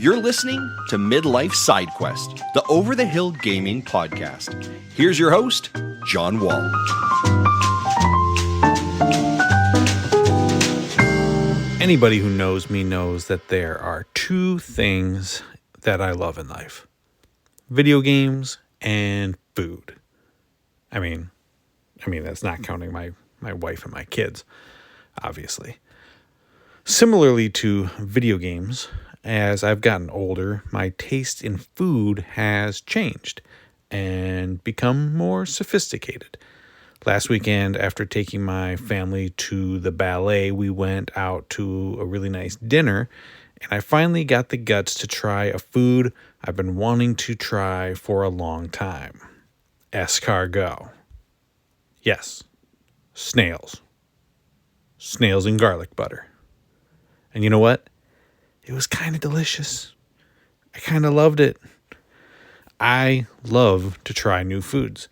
You're listening to Midlife Side Quest, the Over the Hill Gaming Podcast. Here's your host, John Wall. Anybody who knows me knows that there are two things that I love in life: video games and food. I mean, that's not counting my wife and my kids, obviously. Similarly to video games, as I've gotten older, my taste in food has changed and become more sophisticated. Last weekend, after taking my family to the ballet, we went out to a really nice dinner, and I finally got the guts to try a food I've been wanting to try for a long time: escargot. Yes, snails. Snails in garlic butter. And you know what? It was kind of delicious. I kind of loved it. I love to try new foods,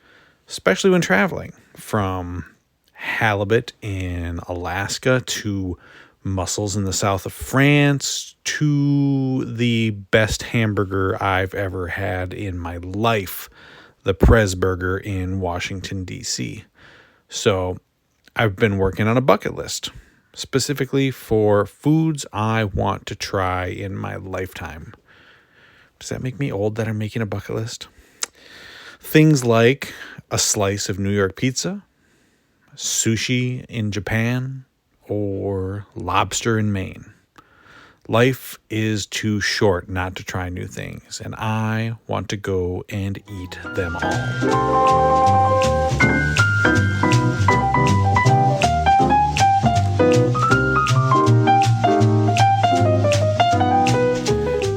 especially when traveling. From halibut in Alaska to mussels in the south of France to the best hamburger I've ever had in my life, the Prez Burger in Washington, D.C. So I've been working on a bucket list, specifically for foods I want to try in my lifetime. Does that make me old that I'm making a bucket list? Things like a slice of New York pizza, sushi in Japan, or lobster in Maine. Life is too short not to try new things, and I want to go and eat them all.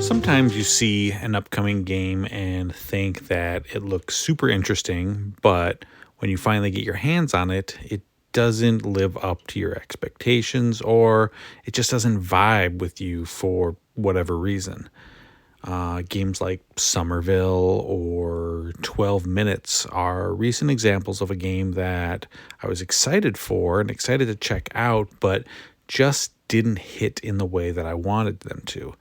Sometimes you see an upcoming game and think that it looks super interesting, but when you finally get your hands on it, it doesn't live up to your expectations, or it just doesn't vibe with you for whatever reason. Games like Somerville or 12 Minutes are recent examples of a game that I was excited for and excited to check out, but just didn't hit in the way that I wanted them to.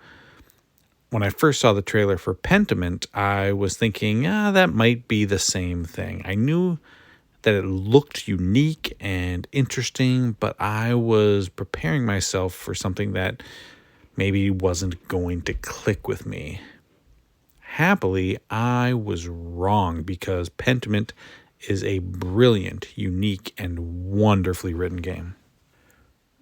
When I first saw the trailer for Pentiment, I was thinking, that might be the same thing. I knew that it looked unique and interesting, but I was preparing myself for something that maybe wasn't going to click with me. Happily, I was wrong, because Pentiment is a brilliant, unique, and wonderfully written game.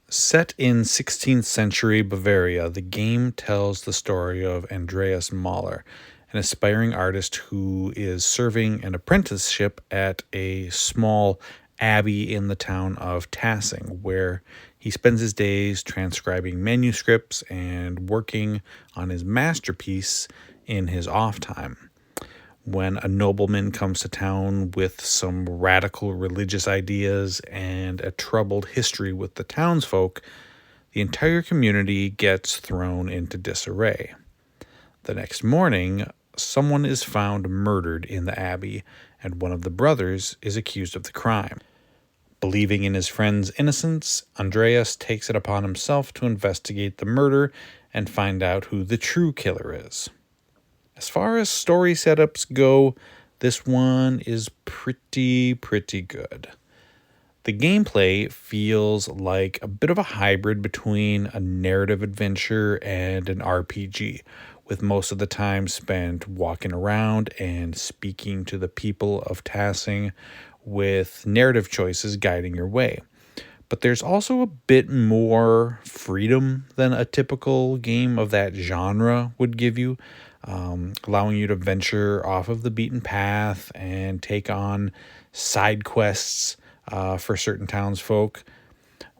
Set in 16th century Bavaria, the game tells the story of Andreas Mahler, an aspiring artist who is serving an apprenticeship at a small abbey in the town of Tassing, where he spends his days transcribing manuscripts and working on his masterpiece in his off time. When a nobleman comes to town with some radical religious ideas and a troubled history with the townsfolk, the entire community gets thrown into disarray. The next morning, someone is found murdered in the abbey, and one of the brothers is accused of the crime. Believing in his friend's innocence, Andreas takes it upon himself to investigate the murder and find out who the true killer is. As far as story setups go, this one is pretty good. The gameplay feels like a bit of a hybrid between a narrative adventure and an RPG, with most of the time spent walking around and speaking to the people of Tassing, with narrative choices guiding your way. But there's also a bit more freedom than a typical game of that genre would give you, allowing you to venture off of the beaten path and take on side quests for certain townsfolk.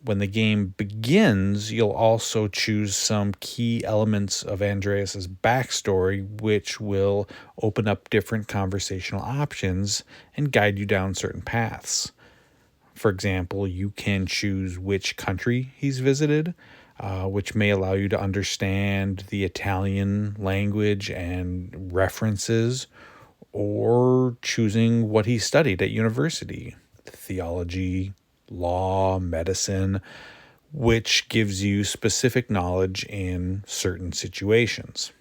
When the game begins, you'll also choose some key elements of Andreas's backstory, which will open up different conversational options and guide you down certain paths. For example, you can choose which country he's visited, which may allow you to understand the Italian language and references, or choosing what he studied at university: theology, law, medicine, which gives you specific knowledge in certain situations.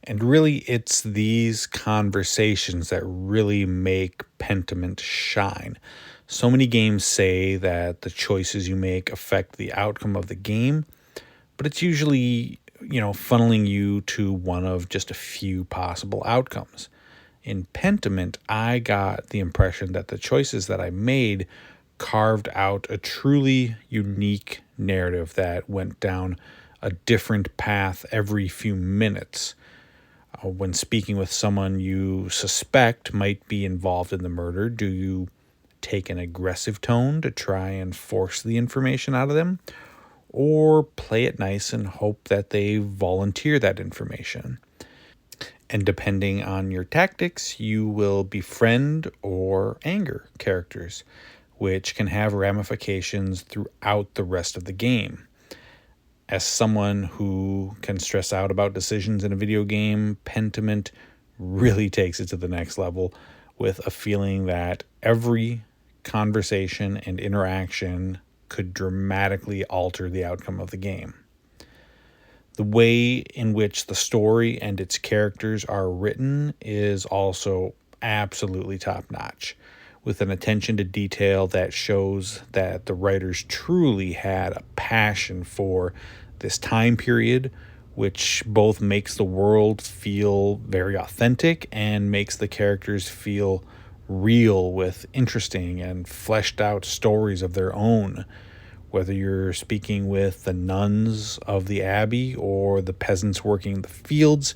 And really, it's these conversations that really make Pentiment shine. So many games say that the choices you make affect the outcome of the game, but it's usually, funneling you to one of just a few possible outcomes. In Pentiment, I got the impression that the choices that I made carved out a truly unique narrative that went down a different path every few minutes. When speaking with someone you suspect might be involved in the murder, do you take an aggressive tone to try and force the information out of them, or play it nice and hope that they volunteer that information? And depending on your tactics, you will befriend or anger characters, which can have ramifications throughout the rest of the game. As someone who can stress out about decisions in a video game, Pentiment really takes it to the next level with a feeling that every conversation and interaction could dramatically alter the outcome of the game. The way in which the story and its characters are written is also absolutely top notch, with an attention to detail that shows that the writers truly had a passion for this time period, which both makes the world feel very authentic and makes the characters feel real with interesting and fleshed out stories of their own. Whether you're speaking with the nuns of the abbey or the peasants working the fields,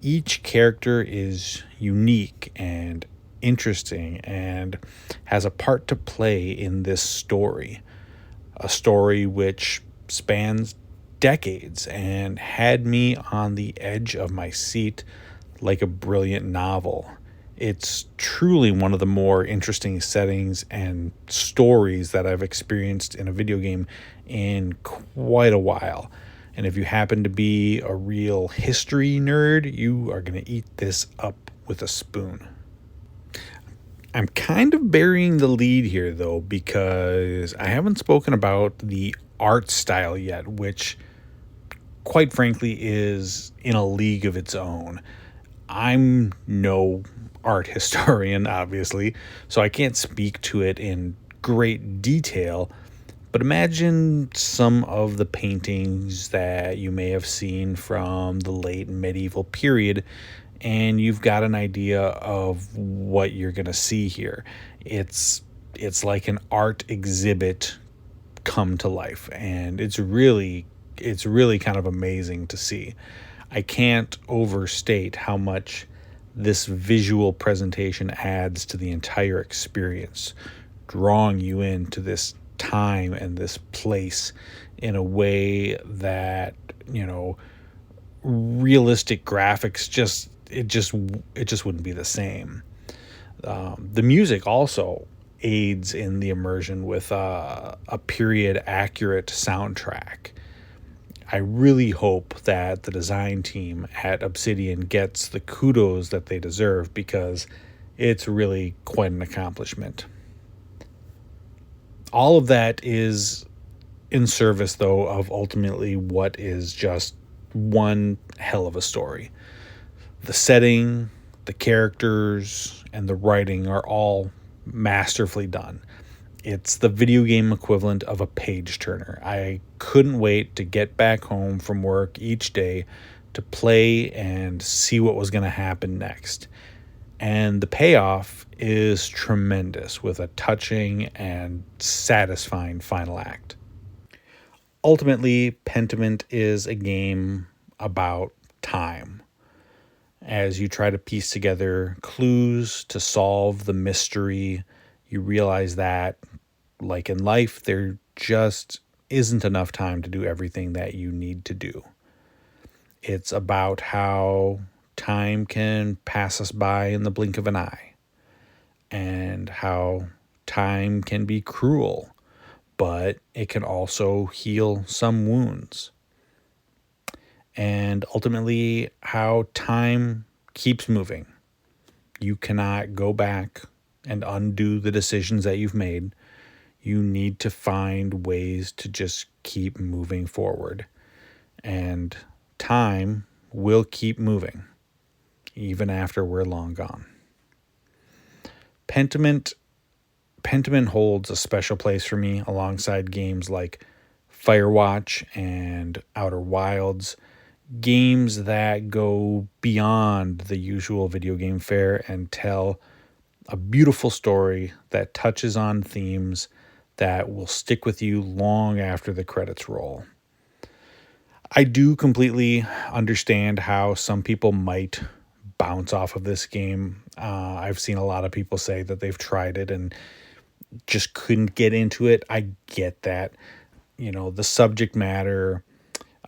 each character is unique and interesting and has a part to play in this story. A story which spans decades and had me on the edge of my seat like a brilliant novel. It's truly one of the more interesting settings and stories that I've experienced in a video game in quite a while. And if you happen to be a real history nerd, you are going to eat this up with a spoon. I'm kind of burying the lead here, though, because I haven't spoken about the art style yet, which, quite frankly, is in a league of its own. I'm no art historian, obviously, so I can't speak to it in great detail, but imagine some of the paintings that you may have seen from the late medieval period, and you've got an idea of what you're going to see here. It's like an art exhibit come to life, and it's really kind of amazing to see. I can't overstate how much this visual presentation adds to the entire experience, drawing you into this time and this place in a way that, realistic graphics just wouldn't be the same. The music also aids in the immersion with a period accurate soundtrack. I really hope that the design team at Obsidian gets the kudos that they deserve, because it's really quite an accomplishment. All of that is in service, though, of ultimately what is just one hell of a story. The setting, the characters, and the writing are all masterfully done. It's the video game equivalent of a page turner. I couldn't wait to get back home from work each day to play and see what was going to happen next. And the payoff is tremendous, with a touching and satisfying final act. Ultimately, Pentiment is a game about time. As you try to piece together clues to solve the mystery, you realize that, like in life, there just isn't enough time to do everything that you need to do. It's about how time can pass us by in the blink of an eye, and how time can be cruel, but it can also heal some wounds. And ultimately, how time keeps moving. You cannot go back and undo the decisions that you've made. You need to find ways to just keep moving forward. And time will keep moving. even after we're long gone. Pentiment holds a special place for me alongside games like Firewatch and Outer Wilds, games that go beyond the usual video game fare and tell a beautiful story that touches on themes that will stick with you long after the credits roll. I do completely understand how some people might bounce off of this game. I've seen a lot of people say that they've tried it and just couldn't get into it. I get that. You know, the subject matter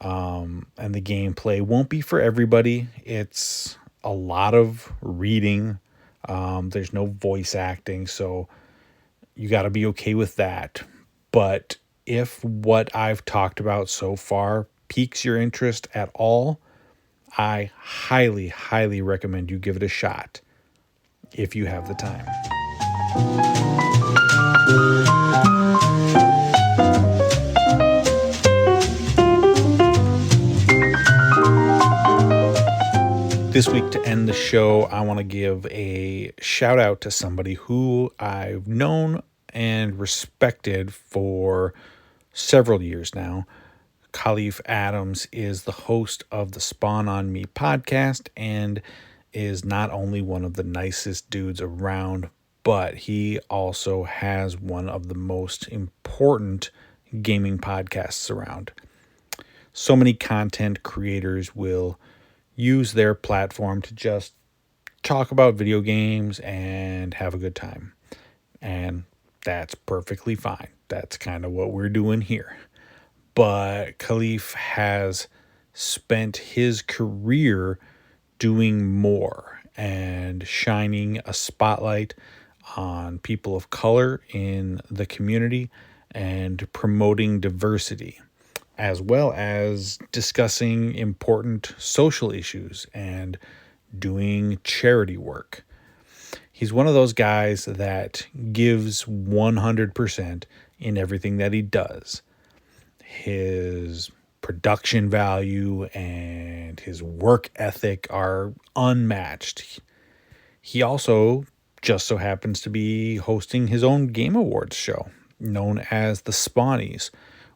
and the gameplay won't be for everybody. It's a lot of reading. There's no voice acting, so you got to be okay with that. But if what I've talked about so far piques your interest at all, I highly, highly recommend you give it a shot if you have the time. This week, to end the show, I want to give a shout out to somebody who I've known and respected for several years now. Khalif Adams is the host of the Spawn on Me podcast and is not only one of the nicest dudes around, but he also has one of the most important gaming podcasts around. So many content creators will use their platform to just talk about video games and have a good time. And that's perfectly fine. That's kind of what we're doing here. But Khalif has spent his career doing more and shining a spotlight on people of color in the community and promoting diversity, as well as discussing important social issues and doing charity work. He's one of those guys that gives 100% in everything that he does. His production value and his work ethic are unmatched. He also just so happens to be hosting his own Game Awards show known as the Spawnies,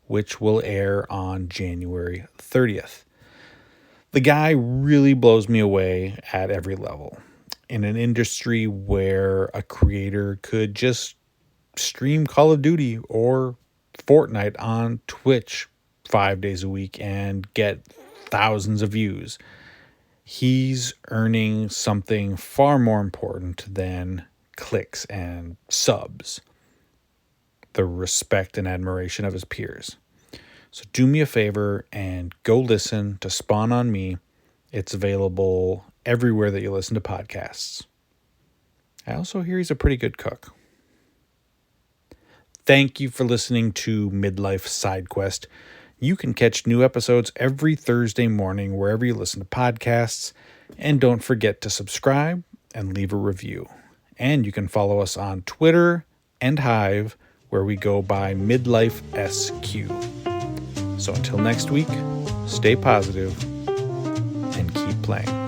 which will air on January 30th. The guy really blows me away at every level. In an industry where a creator could just stream Call of Duty or Fortnite on Twitch 5 days a week and get thousands of views, he's earning something far more important than clicks and subs: the respect and admiration of his peers. So do me a favor and go listen to Spawn on Me. It's available everywhere that you listen to podcasts. I also hear he's a pretty good cook. Thank you for listening to Midlife Side Quest. You can catch new episodes every Thursday morning wherever you listen to podcasts. And don't forget to subscribe and leave a review. And you can follow us on Twitter and Hive, where we go by Midlife SQ. So until next week, stay positive and keep playing.